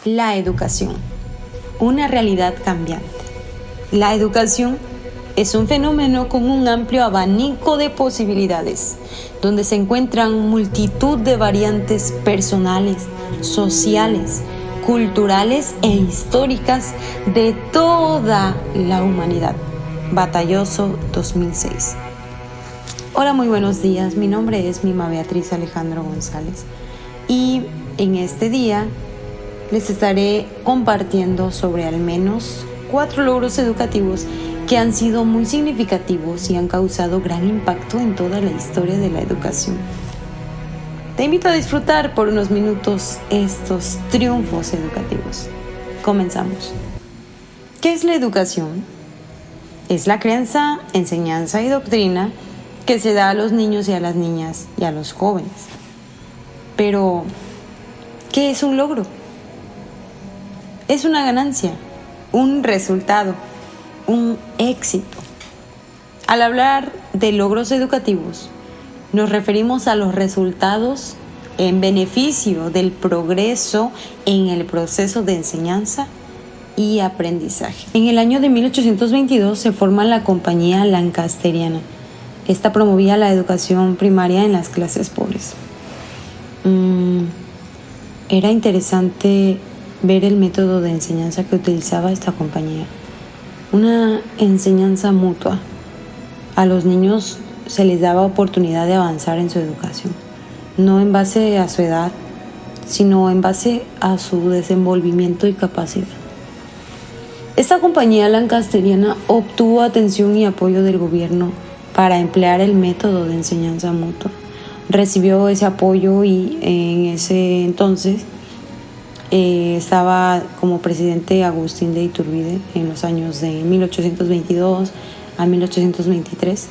La educación, una realidad cambiante. La educación es un fenómeno con un amplio abanico de posibilidades, donde se encuentran multitud de variantes personales, sociales, culturales e históricas de toda la humanidad. Batalloso 2006. Hola, muy buenos días. Mi nombre es Mima Beatriz Alejandro González y en este día les estaré compartiendo sobre al menos 4 logros educativos que han sido muy significativos y han causado gran impacto en toda la historia de la educación. Te invito a disfrutar por unos minutos estos triunfos educativos. Comenzamos. ¿Qué es la educación? Es la crianza, enseñanza y doctrina que se da a los niños y a las niñas y a los jóvenes. Pero, ¿qué es un logro? Es una ganancia, un resultado, un éxito. Al hablar de logros educativos, nos referimos a los resultados en beneficio del progreso en el proceso de enseñanza y aprendizaje. En el año de 1822 se forma la Compañía Lancasteriana. Esta promovía la educación primaria en las clases pobres. Era interesante ver el método de enseñanza que utilizaba esta compañía. Una enseñanza mutua. A los niños se les daba oportunidad de avanzar en su educación, no en base a su edad, sino en base a su desenvolvimiento y capacidad. Esta compañía lancasteriana obtuvo atención y apoyo del gobierno para emplear el método de enseñanza mutua. Recibió ese apoyo y en ese entonces estaba como presidente Agustín de Iturbide en los años de 1822 a 1823.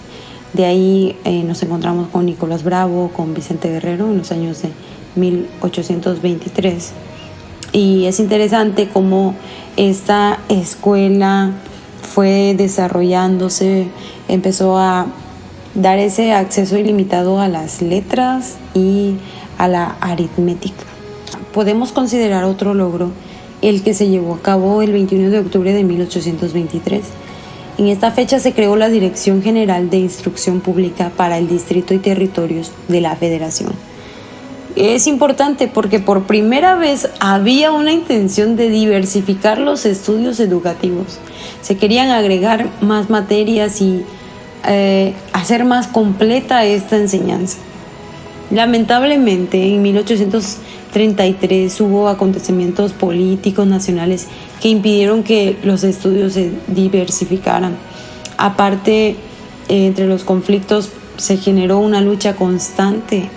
De ahí nos encontramos con Nicolás Bravo, con Vicente Guerrero en los años de 1823. Y es interesante cómo esta escuela fue desarrollándose, empezó a dar ese acceso ilimitado a las letras y a la aritmética. Podemos considerar otro logro el que se llevó a cabo el 21 de octubre de 1823. En esta fecha se creó la Dirección General de Instrucción Pública para el Distrito y Territorios de la Federación. Es importante porque por primera vez había una intención de diversificar los estudios educativos. Se querían agregar más materias y hacer más completa esta enseñanza. Lamentablemente, en 1833 hubo acontecimientos políticos nacionales que impidieron que los estudios se diversificaran. Aparte, entre los conflictos se generó una lucha constante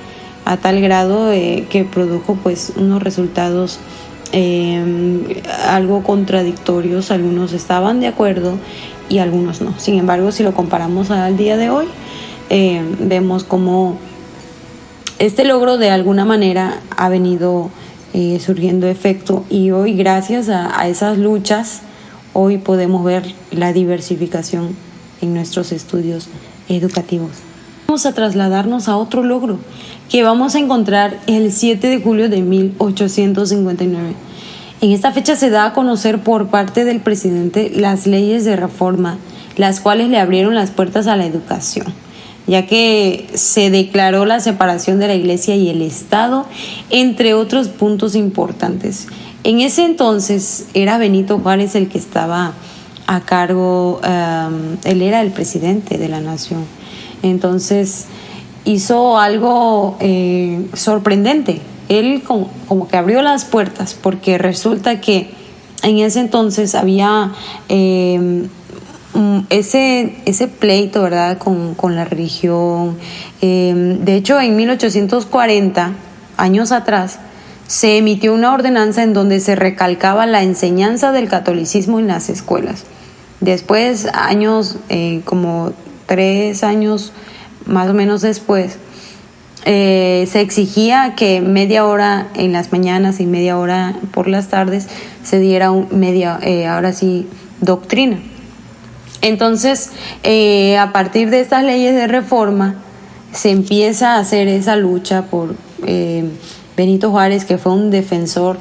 a tal grado que produjo pues unos resultados algo contradictorios. Algunos estaban de acuerdo y algunos no. Sin embargo, si lo comparamos al día de hoy, vemos cómo este logro de alguna manera ha venido surgiendo efecto, y hoy, gracias a esas luchas, hoy podemos ver la diversificación en nuestros estudios educativos. Vamos a trasladarnos a otro logro que vamos a encontrar el 7 de julio de 1859. En esta fecha se da a conocer por parte del presidente las leyes de reforma, las cuales le abrieron las puertas a la educación, ya que se declaró la separación de la Iglesia y el Estado, entre otros puntos importantes. En ese entonces era Benito Juárez el que estaba a cargo, él era el presidente de la nación. Entonces hizo algo sorprendente. Él como que abrió las puertas, porque resulta que en ese entonces había ese pleito, ¿verdad?, con la religión. De hecho, en 1840, años atrás, se emitió una ordenanza en donde se recalcaba la enseñanza del catolicismo en las escuelas. Después, como 3 años más o menos después, se exigía que media hora en las mañanas y media hora por las tardes se diera ahora sí, doctrina. Entonces, a partir de estas leyes de reforma, se empieza a hacer esa lucha por Benito Juárez, que fue un defensor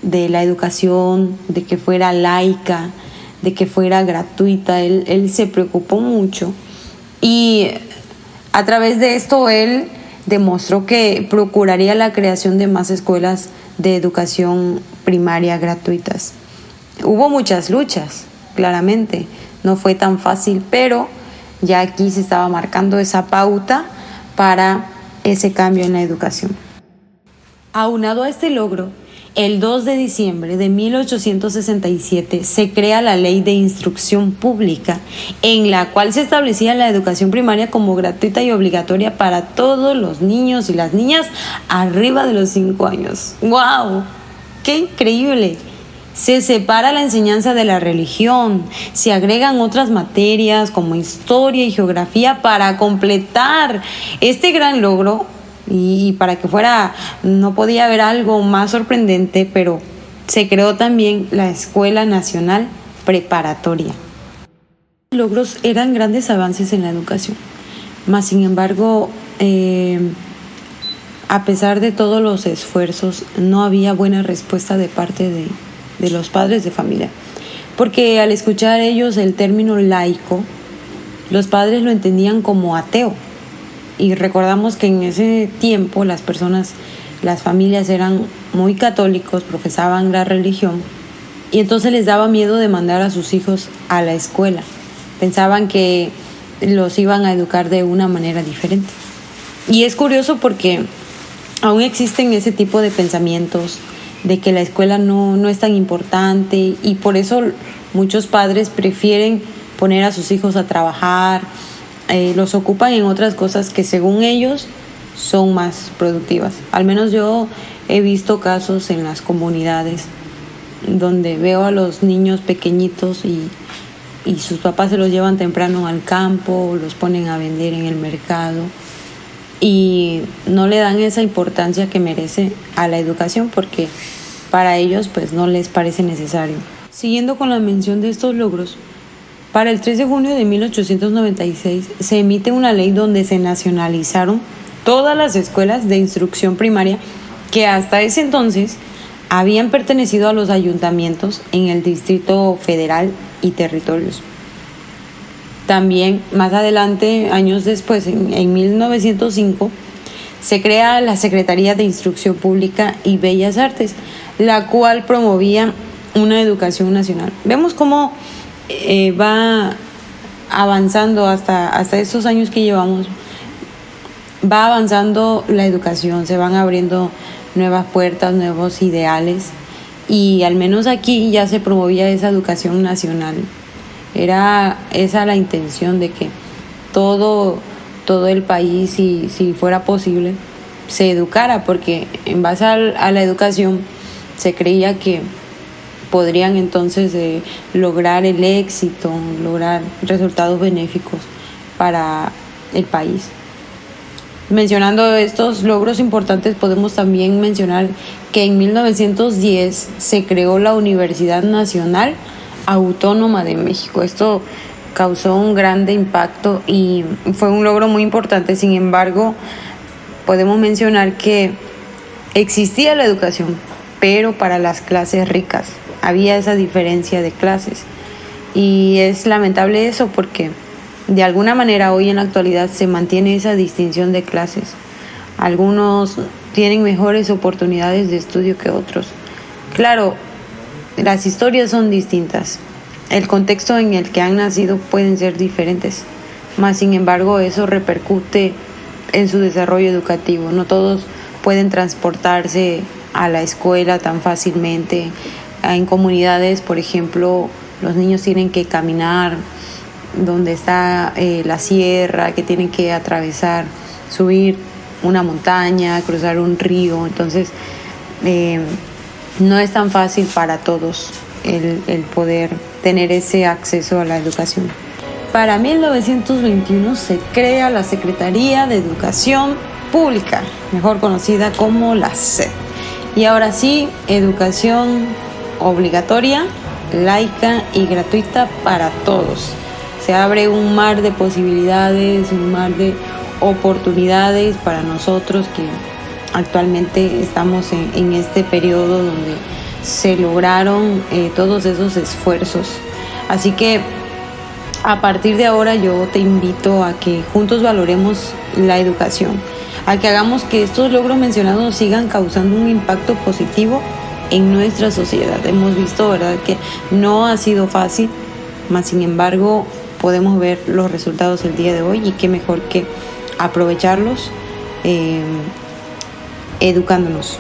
de la educación, de que fuera laica, de que fuera gratuita. Él se preocupó mucho y a través de esto él demostró que procuraría la creación de más escuelas de educación primaria gratuitas. Hubo muchas luchas, claramente, no fue tan fácil, pero ya aquí se estaba marcando esa pauta para ese cambio en la educación. Aunado a este logro, el 2 de diciembre de 1867 se crea la Ley de Instrucción Pública, en la cual se establecía la educación primaria como gratuita y obligatoria para todos los niños y las niñas arriba de los 5 años. ¡Wow! ¡Qué increíble! Se separa la enseñanza de la religión, se agregan otras materias como historia y geografía para completar este gran logro. Y para que fuera, no podía haber algo más sorprendente, pero se creó también la Escuela Nacional Preparatoria. Los logros eran grandes avances en la educación, mas sin embargo, a pesar de todos los esfuerzos, no había buena respuesta de parte de los padres de familia, porque al escuchar ellos el término laico, los padres lo entendían como ateo. Y recordamos que en ese tiempo las familias eran muy católicos, profesaban la religión, y entonces les daba miedo de mandar a sus hijos a la escuela. Pensaban que los iban a educar de una manera diferente. Y es curioso porque aún existen ese tipo de pensamientos de que la escuela no es tan importante, y por eso muchos padres prefieren poner a sus hijos a trabajar, los ocupan en otras cosas que según ellos son más productivas. Al menos yo he visto casos en las comunidades donde veo a los niños pequeñitos y sus papás se los llevan temprano al campo, los ponen a vender en el mercado y no le dan esa importancia que merece a la educación porque para ellos pues no les parece necesario. Siguiendo con la mención de estos logros, para el 3 de junio de 1896 se emite una ley donde se nacionalizaron todas las escuelas de instrucción primaria que hasta ese entonces habían pertenecido a los ayuntamientos en el Distrito Federal y territorios. También más adelante, años después, en 1905, se crea la Secretaría de Instrucción Pública y Bellas Artes, la cual promovía una educación nacional. Vemos cómo va avanzando hasta estos años que llevamos, va avanzando la educación, se van abriendo nuevas puertas, nuevos ideales, y al menos aquí ya se promovía esa educación nacional. Era esa la intención de que todo el país, si fuera posible, se educara, porque en base a la educación se creía que podrían entonces lograr el éxito, lograr resultados benéficos para el país. Mencionando estos logros importantes, podemos también mencionar que en 1910 se creó la Universidad Nacional Autónoma de México. Esto causó un grande impacto y fue un logro muy importante. Sin embargo, podemos mencionar que existía la educación, pero para las clases ricas. Había esa diferencia de clases. Y es lamentable eso porque de alguna manera hoy en la actualidad se mantiene esa distinción de clases. Algunos tienen mejores oportunidades de estudio que otros. Claro, las historias son distintas. El contexto en el que han nacido pueden ser diferentes. Mas, sin embargo, eso repercute en su desarrollo educativo. No todos pueden transportarse a la escuela tan fácilmente. En comunidades, por ejemplo, los niños tienen que caminar donde está la sierra, que tienen que atravesar, subir una montaña, cruzar un río. Entonces, no es tan fácil para todos el poder tener ese acceso a la educación. Para 1921 se crea la Secretaría de Educación Pública, mejor conocida como la SEP. Y ahora sí, educación obligatoria, laica y gratuita para todos. Se abre un mar de posibilidades, un mar de oportunidades para nosotros que actualmente estamos en este periodo donde se lograron todos esos esfuerzos. Así que a partir de ahora yo te invito a que juntos valoremos la educación, a que hagamos que estos logros mencionados sigan causando un impacto positivo en nuestra sociedad. Hemos visto, ¿verdad?, que no ha sido fácil, mas sin embargo podemos ver los resultados el día de hoy, y qué mejor que aprovecharlos educándonos.